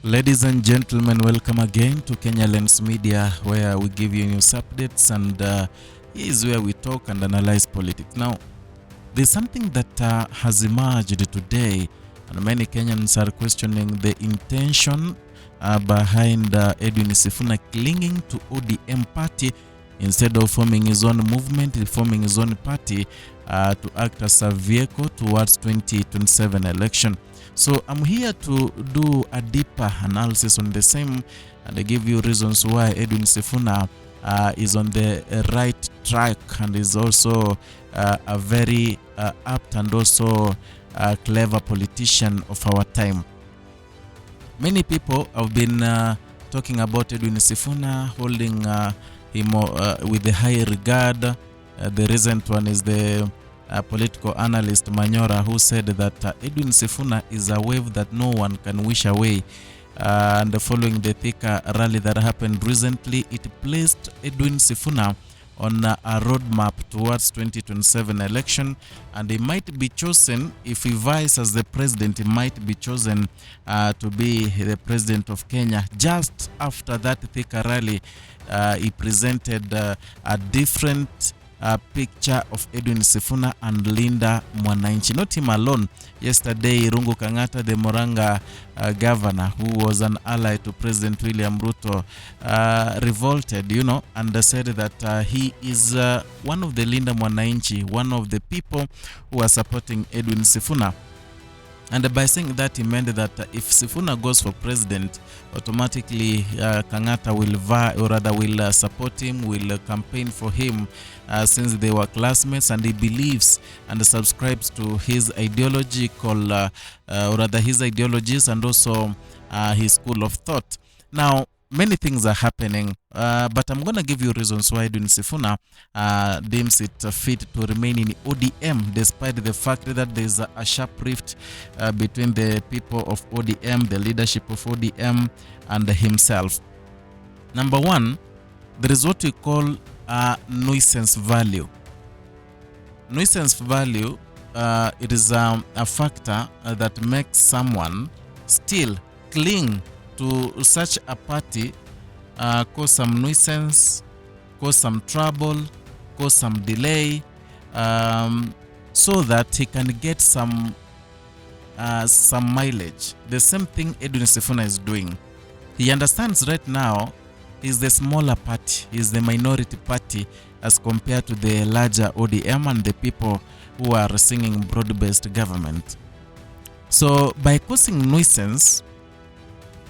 Ladies and gentlemen, welcome again to Kenya Lens Media, where we give you news updates, and here is where we talk and analyze politics. Now, there's something that has emerged today, and many Kenyans are questioning the intention behind Edwin Sifuna clinging to ODM party instead of forming his own movement, forming his own party to act as a vehicle towards 2027 election. So I'm here to do a deeper analysis on the same, and I give you reasons why Edwin Sifuna is on the right track and is also a very apt and also a clever politician of our time. Many people have been talking about Edwin Sifuna, holding him with the high regard. The recent one is the political analyst Manyora, who said that Edwin Sifuna is a wave that no one can wish away. And following the Thika rally that happened recently, it placed Edwin Sifuna on a roadmap towards 2027 election, and he might be chosen, if he vies as the president, he might be chosen to be the president of Kenya. Just after that Thika rally, he presented a different picture of Edwin Sifuna and Linda Mwananchi. Not him alone. Yesterday, Rungu Kangata, the Moranga governor, who was an ally to President William Ruto, revolted, and said that he is one of the Linda Mwananchi, one of the people who are supporting Edwin Sifuna. And by saying that, he meant that if Sifuna goes for president, automatically Kangata will support him, will campaign for him, since they were classmates, and he believes and subscribes to his ideological, his ideologies, and also his school of thought. Now, many things are happening, but I'm going to give you reasons why Edwin Sifuna deems it fit to remain in ODM, despite the fact that there's a sharp rift between the people of ODM, the leadership of ODM, and himself. Number one, there is what we call nuisance value. Nuisance value, it is a factor that makes someone still cling to such a party, cause some nuisance, cause some trouble, cause some delay, so that he can get some mileage. The same thing Edwin Sifuna is doing. He understands right now is the smaller party, is the minority party as compared to the larger ODM and the people who are singing broad-based government. So by causing nuisance,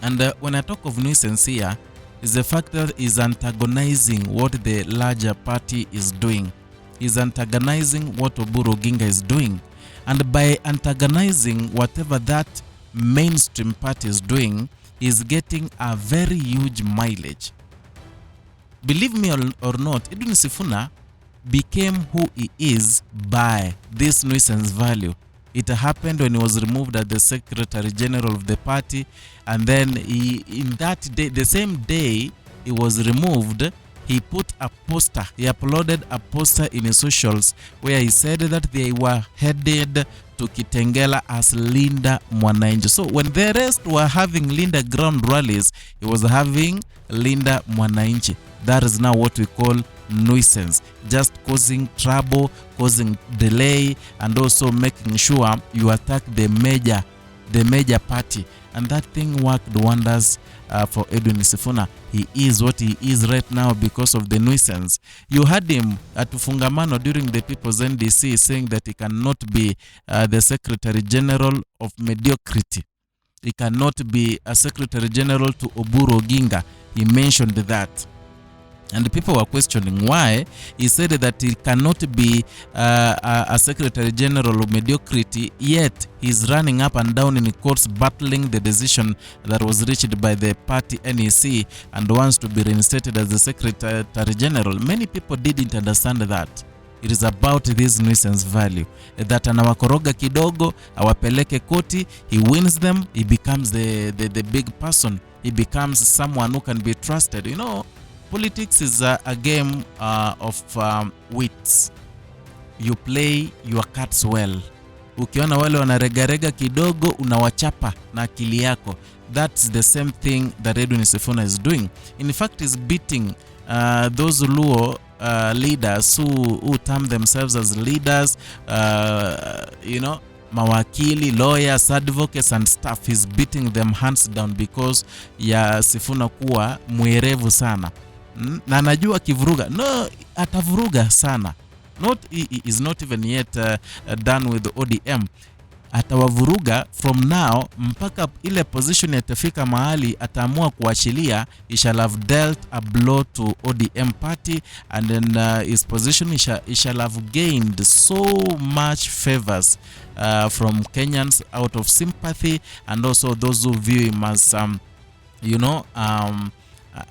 and when I talk of nuisance here, is the fact that is antagonizing what the larger party is doing, is antagonizing what Oburu Oginga is doing, and by antagonizing whatever that mainstream party is doing, is getting a very huge mileage. Believe me or not, Edwin Sifuna became who he is by this nuisance value. It happened when he was removed as the Secretary General of the party, and then in that day, the same day he was removed, he put a poster, he uploaded a poster in his socials where he said that they were headed to Kitengela as Linda Mwananchi. So when the rest were having Linda ground rallies, he was having Linda Mwananchi. That is now what we call nuisance, just causing trouble, causing delay, and also making sure you attack the major party. And that thing worked wonders for Edwin Sifuna. He is what he is right now because of the nuisance. You heard him at Fungamano during the People's NDC saying that he cannot be the Secretary General of mediocrity. He cannot be a Secretary General to Oburu Oginga. He mentioned that. And people were questioning why. He said that he cannot be a Secretary General of mediocrity, yet he's running up and down in courts battling the decision that was reached by the party NEC and wants to be reinstated as the Secretary General. Many people didn't understand that. It is about this nuisance value, that anawakoroga kidogo, awapeleke koti, he wins them, he becomes the big person, he becomes someone who can be trusted. Politics is a game of wits. You play your cards well. Ukiona wale wanaregarega kidogo, unawachapa na akili yako. That's the same thing that Edwin Sifuna is doing. In fact, he's beating those Luo leaders who term themselves as leaders, mawakili, lawyers, advocates and stuff. He's beating them hands down because ya Sifuna kuwa mwerevu sana. Na anajua kivuruga. No, atavuruga sana. He is not even yet done with ODM. Atawavuruga from now mpaka ile position yatafika mahali ataamua kuachilia. He shall have dealt a blow to ODM party, and then his position he shall have gained so much favors from Kenyans out of sympathy, and also those who view him as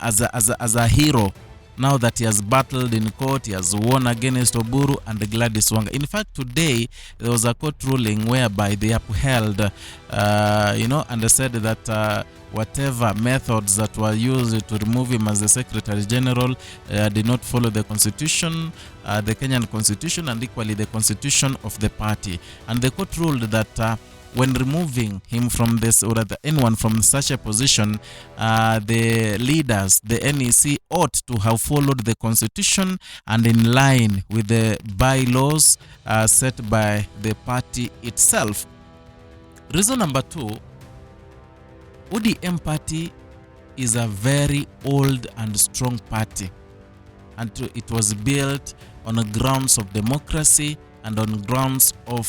as a hero. Now that he has battled in court, he has won against Oburu and Gladys Wanga. In fact, today there was a court ruling whereby they upheld, and said that whatever methods that were used to remove him as the Secretary General did not follow the Constitution, the Kenyan Constitution, and equally the Constitution of the party. And the court ruled that when removing him from this, or anyone from such a position, the leaders, the NEC, ought to have followed the Constitution and in line with the bylaws set by the party itself. Reason number 2, ODM party is a very old and strong party, and it was built on the grounds of democracy and on grounds of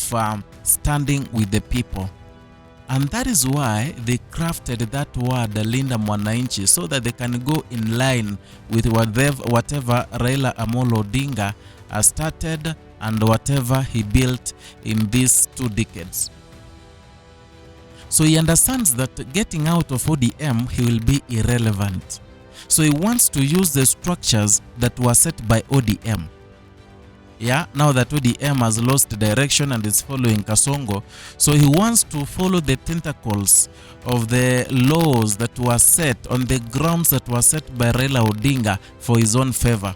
standing with the people. And that is why they crafted that word Linda Mwananchi, so that they can go in line with whatever Raila Amolo Odinga started and whatever he built in these 2 decades. So he understands that getting out of ODM, he will be irrelevant. So he wants to use the structures that were set by ODM. Yeah, now that ODM has lost direction and is following Kasongo, so he wants to follow the tentacles of the laws that were set on the grounds that were set by Raila Odinga for his own favor.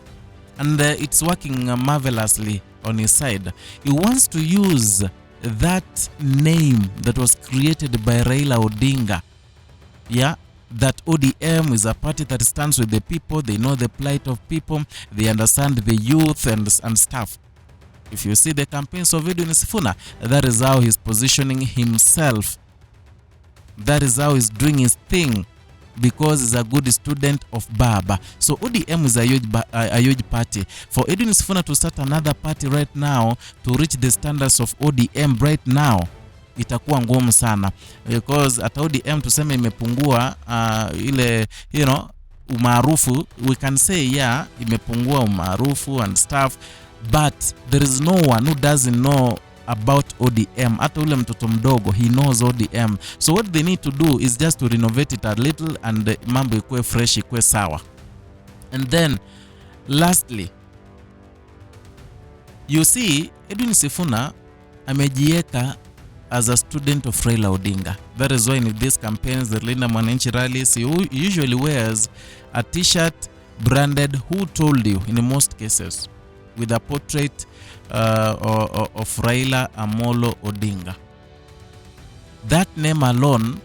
And it's working marvelously on his side. He wants to use that name that was created by Raila Odinga. Yeah, that ODM is a party that stands with the people. They know the plight of people. They understand the youth and stuff. If you see the campaigns of Edwin Sifuna, that is how he's positioning himself. That is how he's doing his thing, because he's a good student of Baba. So ODM is a huge party. For Edwin Sifuna to start another party right now to reach the standards of ODM right now, itakuwa ngumu sana, because at ODM tuseme imepungua ile umaarufu. We can say yeah, imepungua umaarufu and stuff, but there is no one who doesn't know about ODM. Hata ule mtoto mdogo, he knows ODM. So what they need to do is just to renovate it a little and mambo ikuwe fresh, ikuwe sawa. And then lastly, you see Edwin Sifuna amejieka as a student of Raila Odinga. That is why in these campaigns, the Linda Mwananchi rallies, he usually wears a t-shirt branded "Who Told You" in most cases, with a portrait of Raila Amolo Odinga. That name alone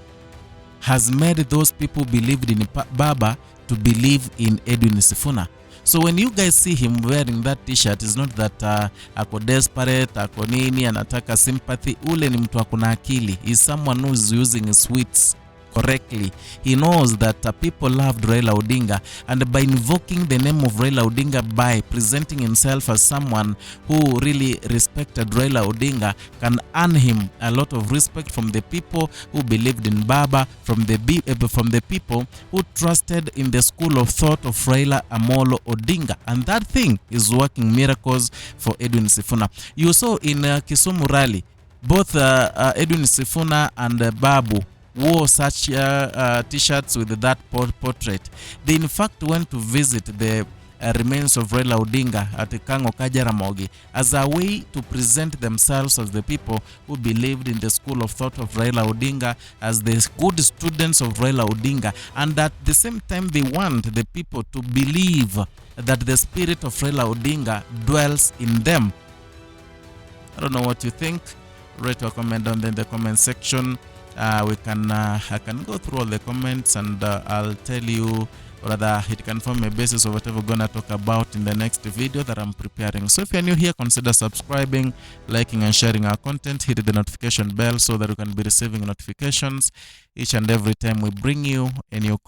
has made those people believed in Baba to believe in Edwin Sifuna. So when you guys see him wearing that t-shirt, it's not that ako desperate, ako nini, anataka sympathy. Ule ni mtu akuna akili. He's someone who is using his wits correctly. He knows that people loved Raila Odinga, and by invoking the name of Raila Odinga, by presenting himself as someone who really respected Raila Odinga, can earn him a lot of respect from the people who believed in Baba, from the people who trusted in the school of thought of Raila Amolo Odinga. And that thing is working miracles for Edwin Sifuna. You saw in Kisumu rally, both Edwin Sifuna and Babu wore such t-shirts with that portrait. They in fact went to visit the remains of Raila Odinga at Kango Kajaramogi as a way to present themselves as the people who believed in the school of thought of Raila Odinga, as the good students of Raila Odinga, and at the same time they want the people to believe that the spirit of Raila Odinga dwells in them. I don't know what you think. write your comment down there in the comment section. I can go through all the comments, and I'll tell you, or rather it can form a basis of whatever we're gonna talk about in the next video that I'm preparing. So if you're new here, consider subscribing, liking and sharing our content. Hit the notification bell so that you can be receiving notifications each and every time we bring you a new